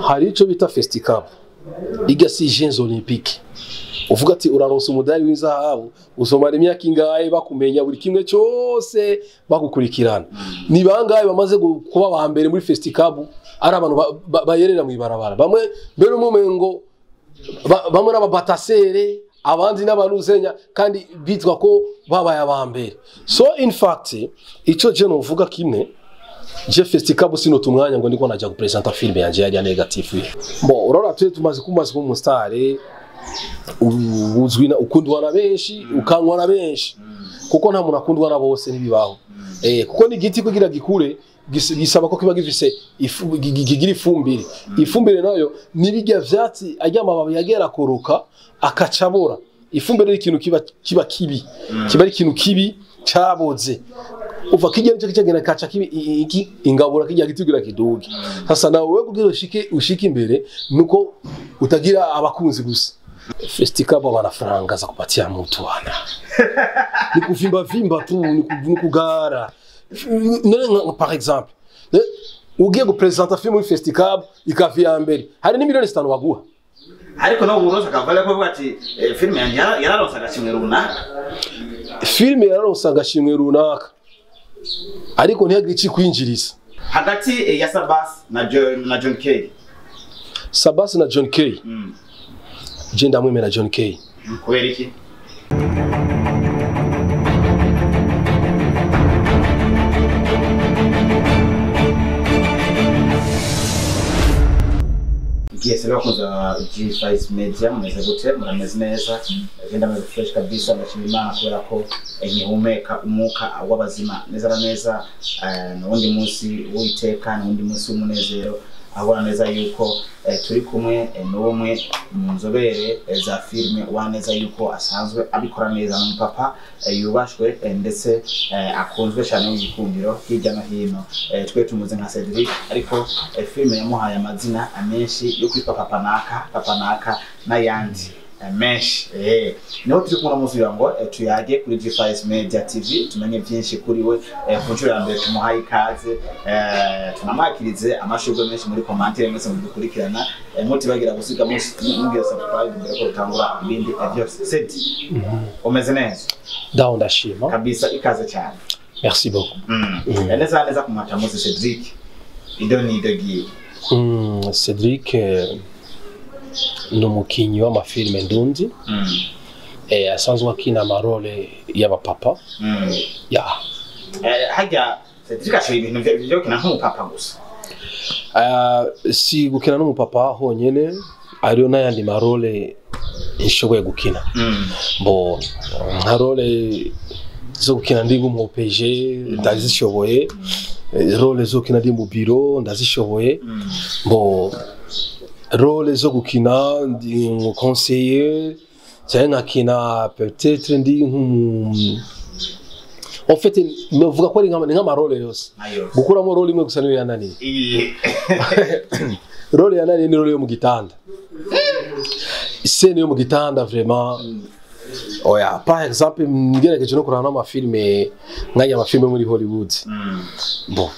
hari ico bita Festicab igasi Jeux Olympiques uvuga ati uraronsa umudari w'inzahabu usomara imyaka ingahe bakumenya buri kimwe cyose bagukurikirana ni bangahe bamaze kuba ba mbere muri Festicab ari abantu bayerera mu ibarabara bamwe mbere umumengo bamwe n'ababatasere abandi n'abanuzenya kandi bitwa ko babaye abambere so in fact ico je no vuga kimwe je Festicab sino tumwanya ngo ndiko najya gupresenta film yanje yari negative bon urora tumaze kumaze kumusitare uzwi na ukundwa na benshi ukankwa na benshi kuko nta muntu akundwa na bose nibibaho kuko ni giti kugira gikure gisaba ko kiba gifise gigira ifumbire nayo nibijya vyatsi ajya amababi yagera koroka akacabora ifumbire ari ikintu kiba kibi kiba ari ikintu kibi caboze uva kijya cyo kigena kaca kibi iki ingabura kijya gitugira kidugi sasa nawe kugira ushike imbere nuko utagira abakunzi gusa Festicab wanafaranga za kupatia mtu wana ni kuvimba tu ni kugara par exemple ugiye gupresenta film muri Festicab ikavya mbere hari ni miliyoni 5 baguha ariko no buroza kavala ko ati film yararonsa gashimwe runaka film yararonsa gashimwe runaka ariko ntihagire iki kwinjiriza hagati ya Sabas na John K. Sabas na John K. Je ndamwemera John K. Kubera iki? Yes, leo kwanza G5 Media mweze gute murameze neza genda mu fresh kabisa ndashimimana kubera ko nyihumeka umuka w'abazima neza n'undi munsi w'iteka n'undi munsi w'umunezero abona neza yuko turi kumwe n'umwe mu nzobere za filme waneza yuko asanzwe abikora neza n'umupapa yubashwe ndetse akunzwe cyane mu gikundiro hirya no hino twe tumuze nka Cedric ariko filme yamuhaye amazina amenshi yo kwitwa papa naka n'ayandi menshi niho turi kumwe n'umuzi ngo tuyage kuri G5 Media TV tumenye byinshi kuri we kunjura ya mbere tumuhaye ikaze tunamakirize amashurwe menshi muri commentaire mwese mudukurikirana mutibagira gusiga mugira subscribe mbere ko utangura ibindi byose seti umeze neza down ndashima kabisa ikaze cyane merci beaucoup neza kumata muzi Cedric idoni dogi Cedric n'umukinyi w'amafilme ndundi asanzwe akina amarole y'abapapa hajya Cedric ashoye ibintu byo kina nk'umupapa gusa si gukina n'umupapa honyene ariyo n'ayandi marole ishoboye gukina bo nka role zo gukina ndi mu PG ndazishoboye role zo gukina ndi mu biro ndazishoboye bo role zo gukina ndi conseiller cyangwa nkakina peut-être ndi en fait novuga ko ari nk'amarole yose gukuramo role imwe gusa niyo yananiye role yananiye ni role yo mu gitanda scène yo mu gitanda vraiment oya par exemple ngerageje no kurana amafilme nk'aya amafilme muri Hollywood bon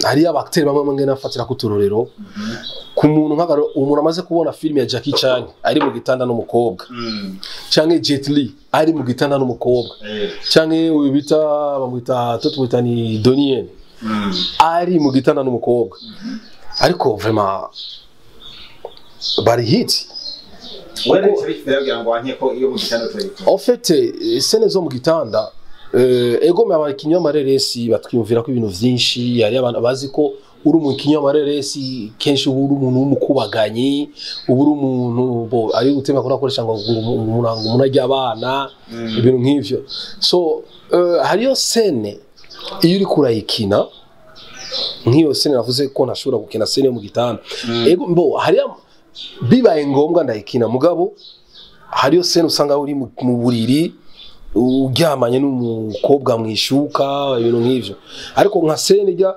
hari abacteurs bamwe ngena afatira kuturorero ku muntu nk'agaro umuntu amaze kubona film ya Jackie Chan ari mu gitanda n'umukobwa canke Jet Li ari mu gitanda n'umukobwa canke uyu bita bamwita toto ni Donnie ari mu gitanda n'umukobwa ariko vraiment bari hit en fait scène zo mu gitanda ego me abakinyi amareresi batwiyumvira ko ibintu vyinshi yari abantu bazi ko uri umukinyi amareresi kenshi uri umuntu w'umukubaganyi uri umuntu bo ari gutema ko nakoresha ngo umuntu ajya abana ibintu nk'ivyo so hariyo scene iyo uri kurayikina nk'iyo scene navuze ko nashobora gukina scene mu gitanda ego mbo hariyo bibaye ngombwa ndayikina mugabo hariyo scene usanga uri mu buriri uryamanye n'umukobwa mwishuka ibintu nk'ivyo ariko nka scene ijya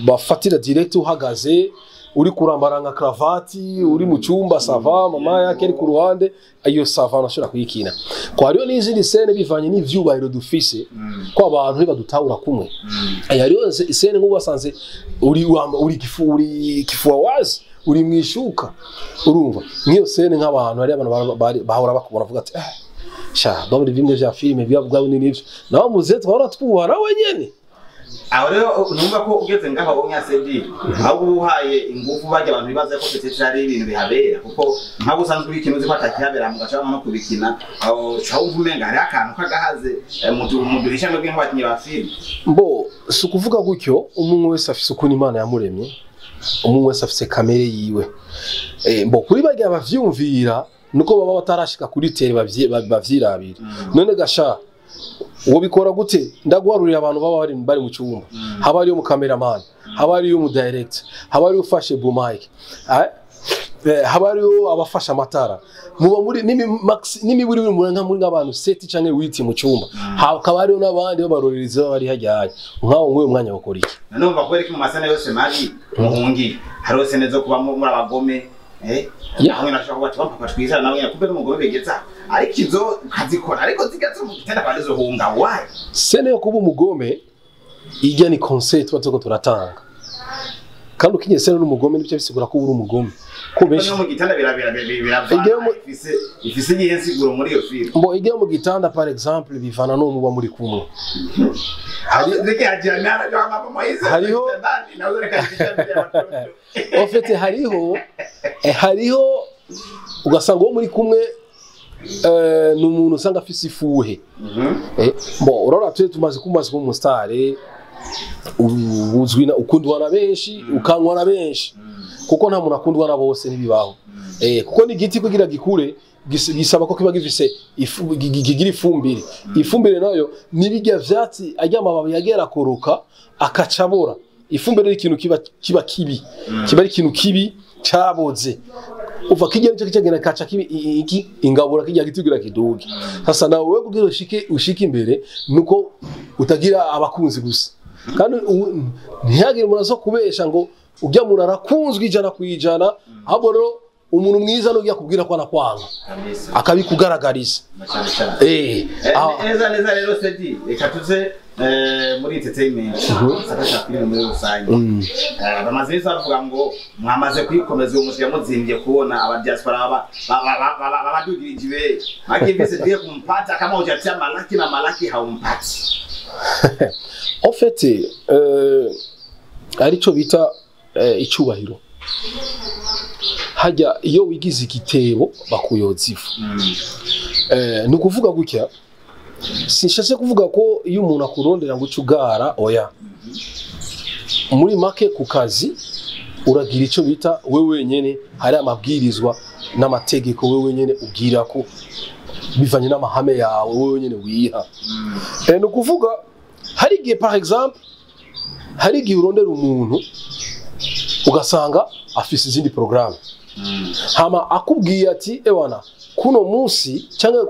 bafatira direct uhagaze uri kurambara nka cravati uri mu cyumba sava mama yake ari ku ruhande iyo sava unashobora kuyikina ko hariyo n'izindi scene bivanye n'ivyubahiro dufise ko abantu badutahura kumwe hariyo scene nk'ubu basanze uri kifua wazi uri mwishuka urumva nk'iyo scene nk'abantu hari abantu bahora bakubona vuga ati sha baburi bimwe vya filime biba bwawe n'ivyo naho muze twara twubara wenyene aho rero numva ko ugeze ngaho nya CD aho uhaye ingufu bajya abantu bibaza ko petete ari ibintu bihabera kuko nk'abo usanzwe ikintu uzi ko atakihabera mu gaca no kubikina aho chaho uvumenga hari akantu kagahaze mu duhisha ngo nk'abakinyi ba filime mbo si ukuvuga gutyo umuntu wese afise ukuntu Imana yamuremye umuntu wese afise kamere yiwe mbo kuri bajya bavyumvira nuko baba batarashika kuri tere bavyirabira none gasha uwo bikora gute ndaguharurira abantu baba bari mu cyumba haba ari mu cameraman haba ari mu director haba ari ufashe boom mic haba ari abafasha amatara muba muri n'imiburi murenga muri abantu 7 canke 8 mu cyumba hakaba ari n'abandi babaroreriza bari hajyaye nkaho nk'uyu mwanya bakora iki nanumva ko ari mu masana yose mari muhungi hari sene zo kuba muri abagome hamwe nashaka kuba papa twizana nawe yakube n'umugome begeza ariko izo kazikora ariko zigatse mu gitenda kandi zo hunga why sene yo kuba umugome ijya ni concept batoko turatanga kandi ukinye sene n'umugome n'ibyo bisigura ko uri umugome ko benshi mu gitanda ifise yihensiguro muri iyo film mbo ijya mu gitanda par exemple bivana no muba muri kumwe hariho en fait hariho ugasanga wo muri kumwe n'umuntu usanga afise ifuhe bon urora tumaze kumaze mu stare uzwina ukundwa na benshi ukankwa na benshi kuko nta muntu akundwa na bose nibibaho kuko ni giti kugira gikure gisaba ko kiba gifise gigira ifumbire nayo nibijya vyatsi ajya amababi yagera koroka akacabora ifumbire ikintu kiba kibi kiba ari ikintu kibi caboze uva kijya cyo kigena kaca kibi iki ingabura kijya gitugira kiduge sasa nawe we kugira ushike imbere nuko utagira abakunzi gusa kandi ntihagire umuntu zo kubesha ngo ujya muntu arakunzwe ijana kwijana ahubwo rero umuntu mwiza no yakubwira ko anakwanga akabikugaragariza neza rero sedi reka tuze muri entertainment sakasha filime muri rusange bamaze bavuga ngo mwamaze kwikomeza uwo musya muzimbye kubona aba diaspora babadugirijiwe akivise diye kumpata kama ujatia malaki na malaki haumpati en fait arico bita icubahiro hajya iyo wigize igitebo bakuyoza ifu nukuvuga gutya sinshatse kuvuga ko iyo umuntu akurondera ngo ucugara oya muri make ku kazi uragira ico bita we wenyene hari amabwirizwa n'amategeko we wenyene ugira ko bivanye n'amahame yawe we wenyene wiha nukuvuga hari igihe par exemple hari igihe urondera umuntu ugasanga afise izindi programme hama akubwiye ati ewana kuno munsi cyangwa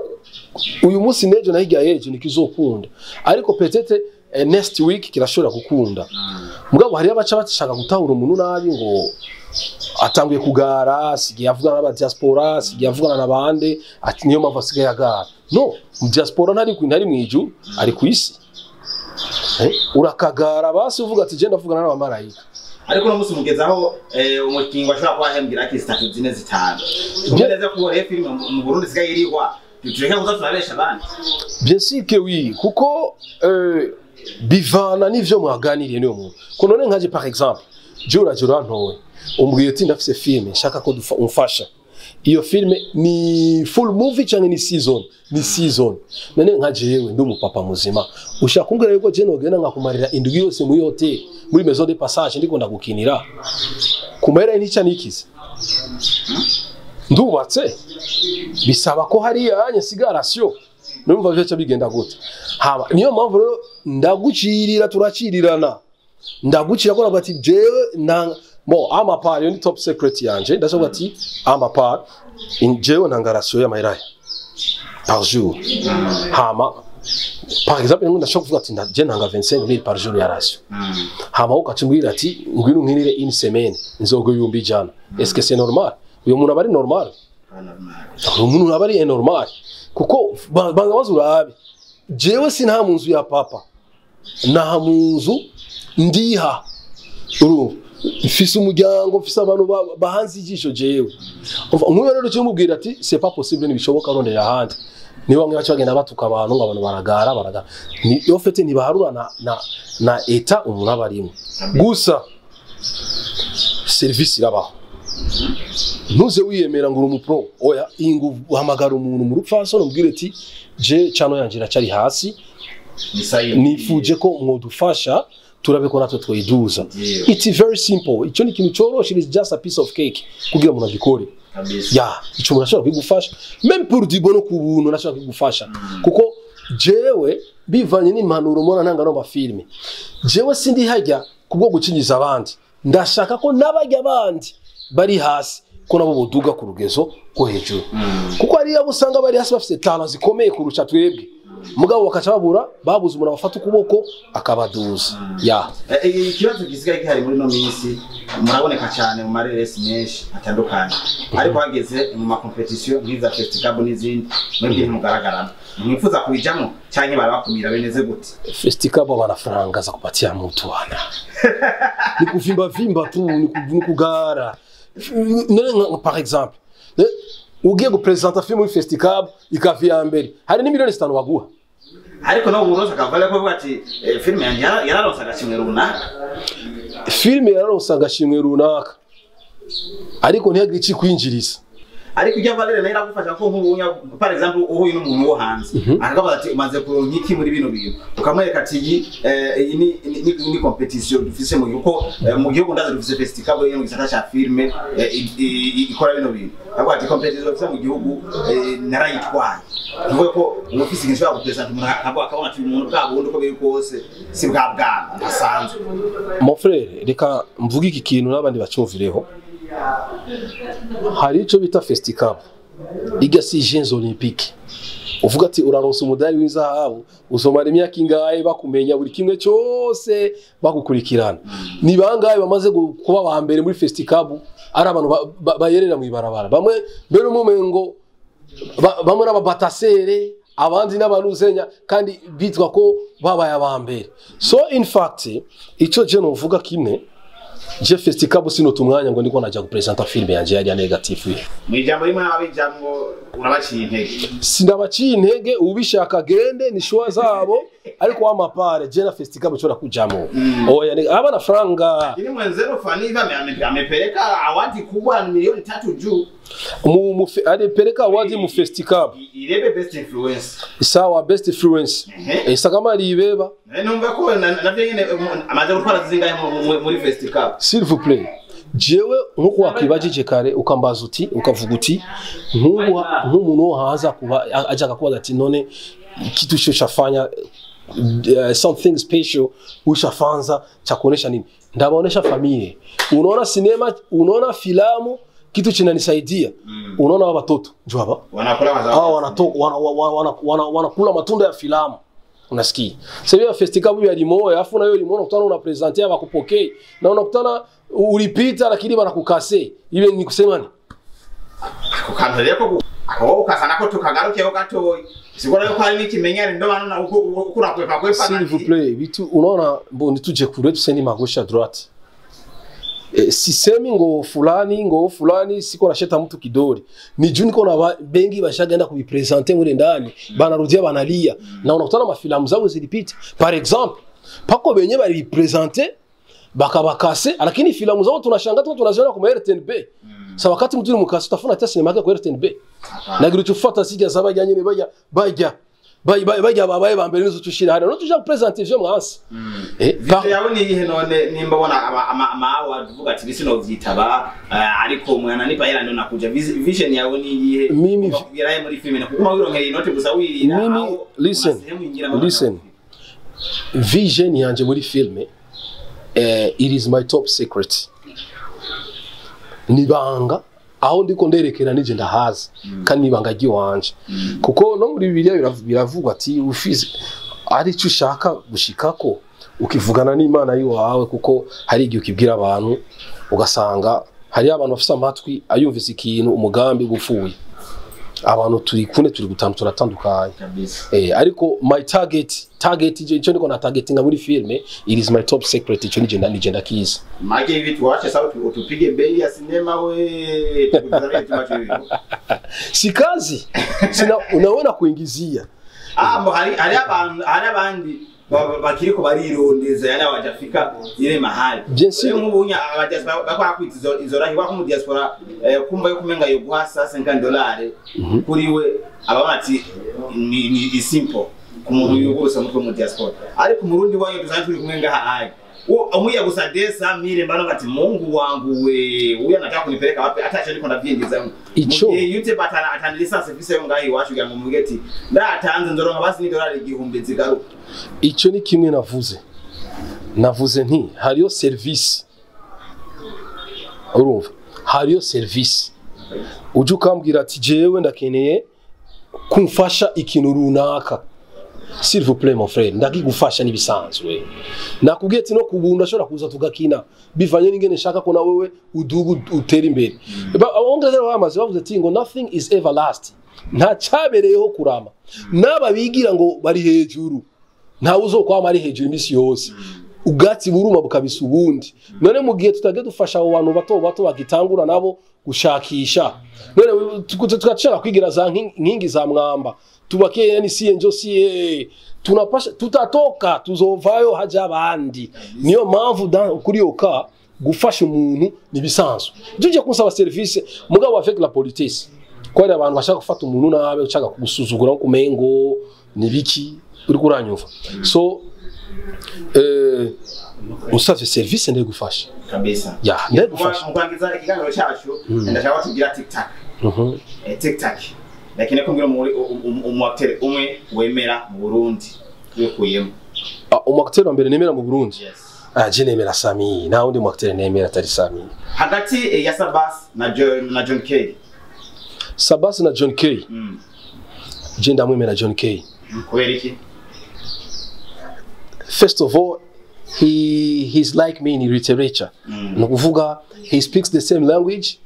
uyu munsi nejo nahiga yejo nikizokunda ariko petete next week kirashobora gukunda mugabo hari abaca batashaka gutahura umuntu nabi ngo atanguye kugara sigiye avugana n'aba diaspora sigiye avugana n'abande ati niyo mpamvu asigaye agara no mu diaspora ntari mwiju ari ku isi urakagara basi uvuga ati je ndavugana n'abamarayika ariko no musi mugezaho umukingo ashobora kuba hembira ki 3 zine zitanu neza ko filime mu Burundi sigaye irihwa tureka kuza turabesha abandi bien sûr que oui kuko bivana n'ivyo mwaganiriye niyo muntu ko none nkaje par exemple jura ntowe umbwiye ati ndafise filime shaka ko umfasha iyo filime ni full movie cyangwa ni season none nkaje yewe ndi umupapa muzima ushaka kumbwira yuko je nogenda ngakumarira indwi yose muri hotel muri maison de passage ndiko ndagukinira kumera nica nikize ndubatse bisaba ko hari yanye sigarasyo numva byo bigenda gute haba niyo mpamvu rero ndagucirira turacirirana ndagucira ko nabati jewe na bon ama part yo ni top secret yanje ndashobora ati ama part jewe na ngarasyo ya mahiraya par jour hama par exemple ndashaka kuvuga ati je nanga 25,000 par jour ya ratio hama ukacimbwira ati ngwino nkinire une semaine nzogo yumbi jana est-ce que c'est normal uyo muntu abari normal umuntu abari normal kuko banga bazurabe jewe sinha munzu ya papa naha munzu ndiha uru mfise umuryango mfise abantu bahanze ijisho jewe nk'uyo rero cyo mubwira ati c'est pas possible nibishoboka rondera ahandi niba mwacha bagenda batuka abantu ngo abantu baragara ni yo fete nibaharura na eta umuntu abarimo gusa service irabaho ntuze wiyemera ngo uri pro oya ingu uhamagara umuntu mu rupfaso nomubwire ati je cano yanjira cari hasi nifuje ko mwodufasha turabe ko natwe twiduza. It's very simple. Ico ni kintu coroshe, is just a piece of cake kugira umuntu agikore. Ya, ico umuntu ashobora kwigufasha même pour du bono ku buntu nashobora kwigufasha kuko jewe bivanye n'impanuro mbona ntanga no bafilme jewe sindi hajya kubwo gucinyiza abandi ndashaka ko nabajya abandi bari hasi ko nabo boduga ku rugezo ko hejuru kuko ari yabo usanga bari hasi bafite talent zikomeye kurusha twebwe mugabo bakacabura babuze umuntu bafata ukuboko akabaduza ya ikibazo gisigaye gihari muri no minsi muraboneka cyane mu mareresi menshi atandukanye ariko hageze mu ma competition nk'iza festival n'izindi mwebwe mugaragara mwifuza kubijamo cyane barabakumira beneze gute festival banafaranga za kupatia mtu wana ni kuvimba tu ni kugara par exemple ugiye gupresenta film muri festival ikavya mbere hari ni miliyoni 5 baguha ariko no uburoza kavale ko bwati film yanjye yararonsa gashimwe runaka film yararonsa gashimwe runaka ariko ntihagire iki kwinjiriza ariko ujya Valere nayo iragufasha ko nk'ubunya par exemple uhuye n'umuntu wo hanze akavuga ati umaze kuronka iki muri bino bintu ukamwereka ati ni competition dufise mu yuko mu gihugu ndaza dufise festival yo mu gisata cha filme ikora bino bintu akavuga ati competition dufise mu gihugu narayitwaye nuko ko umufisi gishobora gupresenta umuntu akabona ati umuntu bwabo uko biri kose si bwabwana asanzwe. Mon frère reka mvuga iki kintu n'abandi bacumvireho hari ico bita festival igasi Jeux Olympiques uvuga ati uraronsa umudari w'inzahabu uzomara imyaka ingahe bakumenya buri kimwe cyose bagukurikirana ni bangahe bamaze kuba ba mbere muri festival ari abantu bayerera mu ibarabara bamwe mbere umumengo bamwe n'ababatasere abandi n'abanuzenya kandi bitwa ko babaye abambere so in fact ico je no vuga kimwe je festival sino tumwanya ngo ndiko najya gupresenta filme yanje yari negative mu ijambo rimwe n'abijambo urabaciye intege sindabaciye intege ubishaka gende ni shwa zabo ariko wa mapare je na festival chora kujamo oya abana franga ini mwenzero faniva amepeleka awadi kubwa milioni 3 juu alipeleka awadi mu festival irebe best influence sawa best influence kama libeba numva ko navyene amaze gutwara zingahe muri festival s'il vous plaît jewe nkuko wakibajije kare ukambaza uti ukavuga uti nk'umuntu haza kuba ajaga kuba ati none kitu cyo chafanya something special ushafanza cha kuonesha nini ndabaonesha familia unaona sinema unaona filamu kitu kinanisaidia unaona wa watoto njoo hapa wanakula mazao wanatoka wanakula matunda ya filamu unasikia sasa festival ya limoya afu na hiyo limoya unakutana unapresentia bakupokea na unakutana ulipita lakini banakukase ile ni kusema ni kukandelea ko ako ukasana ko tukagaruke ho gato sigora yo kwari n'ikimenyere ndo bana ukura kwepa s'il vous plaît bitu unaona mbo nituje kure tuseni magosha droite sisemi ngo fulani siko nasheta mtu kidori ni juni kona bengi bashagenda kubipresenter muri ndani banarudia banalia na unakutana mafilamu zao zilipita par exemple pako benye bari bipresenter bakabakase lakini filamu zao tunashanga tunaziona kwa RTNB sa wakati mtu mukasi tafuna hata sinema yake kwa RTNB na girutufuata sija zabajanye ne bajya babaye bambere nizo tushira hano no tuja presenter je mwansi video yawe ni ihe none nimba bona ama award vuga ati bisi no vyitaba ariko mwana nipa yera ndo nakuja vision yawe ni ihe mimi yaraye muri film kuko mawironkeye inote gusa wirira mimi listen vision yanje muri film it is my top secret nibanga aho ndiko nderekera nije ndahazi kandi nibanga giwanje kuko no muri Bibiliya biravugwa ati ufise ari cyo ushaka gushikako ukivugana n'Imana yiwawe kuko hari igihe ukibwira abantu ugasanga hari abantu bafite amatwi ayumvise ikintu umugambi gufuye abantu turi gutanu turatandukanye ariko my target icyo ndiko na targeting muri filme it is my top secret icyo nije ndakiza mage hivi tuache sasa tupige bei ya sinema we tukuzane tumacho hivi si kazi sina unaona kuingizia hari abandi bakiriko barirondeza yani abajafika ile mahali nk'ubunya abadiaspora bakora kwitiza izo rahi wa mu diaspora kumva yo kumenga yo guha $50 kuri we ababona ati ni simple ku muntu yugose mu diaspora ariko mu Burundi wanyu tuzanye turi kumenga hayi umuya gusadesa mire mbano ngati Mungu wangu we uya nataka kunipeleka wapi hata niko ndavyindiza ico yute batana atandisa service yo ngahi wacu ya mumugeti ndatanze ndoronka basi ni $1,000 zigaruka ico ni kimwe navuze nti hariyo service urumva hariyo service uje ukambwira ati jewe ndakeneye kumfasha ikintu runaka s'il vous plaît mon frère ndakigufasha nibisanzwe nakubwiye ati no kubunda ashobora kuza tugakina bivanye n'ingene shaka ko na wewe udugu utera imbere abongera bamaze bavuze ati ngo nothing is everlasting nta cyabereyeho kurama naba bigira ngo bari hejuru nta uzokwama ari hejuru imisi yose ubwatsi buruma bukabisa ubundi none mu gihe tutage dufasha abo bantu bato bagitangura nabo gushakisha none tukacaka kwigira za nkingi za mwamba tubakiye ni sienjo sie tunapasha tutatoka tuzovayo haja abandi niyo mpamvu kuri yoka gufasha umuntu nibisanzwe juje kunsaba service mugabo avec la politesse ko ari abantu bashaka gufata umuntu nabe ushaka kugusuzugura kumengo nibiki uri kuranyumva so usavye service ndeye gufasha kabisa ya ndeye gufasha mukwangiza ikiganiro cyacu ndashaka tugira TikTok TikTok lakini kumbira umuacteur umwe wemera mu Burundi wekuyemo umuacteur wa mbere nemera mu Burundi je nemera Sami na undi umuacteur nemera atari Sami hagati ya Sabas na John K Sabas na John K je ndamwemera John K kubera iki first of all he's like me in literature nukuvuga he speaks the same language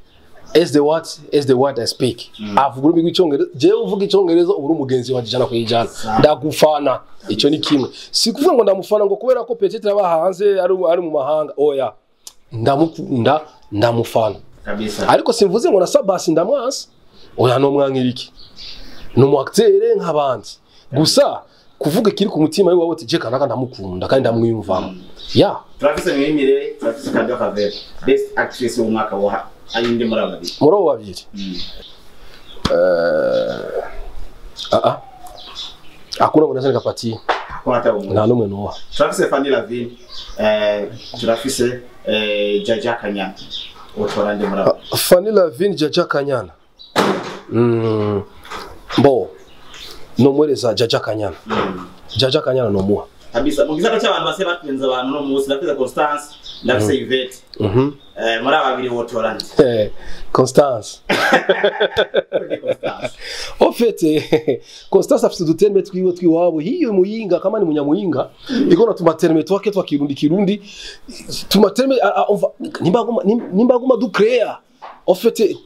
as the word I speak avuga urumi rw'icyongereza je uvuga icyongereza uburi umugenzi wa jana kwijana ndagufana icyo ni kimwe sikuvuga ngo ndamufana ngo kubera ko petite aba hanze ari mu mahanga oya ndamukunda ndamufana kabisa ariko simvuze ngo na Sabas ndamwasa oya no mwankiriki no mu acteur nk'abandi gusa kuvuga kiri ku mutima wawe ati je kanaka ndamukunda kandi ndamwiyumvamo ya Travis Mwimire Travis Kando Favela best actress w'umwaka wa ayinde muri babiri akuna mwana sana kapati nta numwe nuwa Travis Fanny Lavin Travis Jaja Kanyana otorande muri Fanny Lavin Jaja Kanyana bo no mwereza Jaja Kanyana Jaja Kanyana no muha kabisa mugiza cy'abantu base batwenza abantu no musi Travis Constance Travis Yvette muri ababiri wotorande Constance en fait Constance afite duterme twiwabo hiyo muyinga kama ni munyamuyinga iko na tumaterme twake twakirundi tumaterme nimbaguma du créer en fait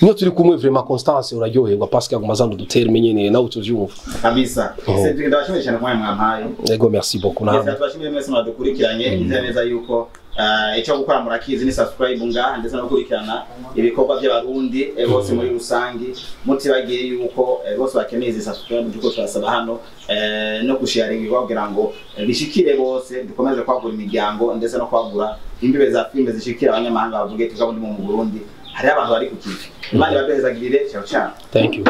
niyo turi kumwe vraiment Constance uraryoherwa parce que agumazando duterme nyene nawe tuvyumva kabisa Cedric ndabashimye cyane kwa mwampaye yego merci beaucoup nawe twashimye mwese mwadukurikiranye neza yuko icyo gukora murakizi ni subscribe ngaha ndetse no gukurikirana ibikorwa by'abarundi bose muri rusangi mutibagiye yuko bose bakeneye izi subscribe duko twasaba hano no gusharing kugira ngo bishikire bose dukomeze kwagura imiryango ndetse no kwagura imbibe za filme zishikira abanyamahanga bavuge tukabundi mu Burundi hari abantu bari ku kivi imana ibabezagirire ciao ciao thank you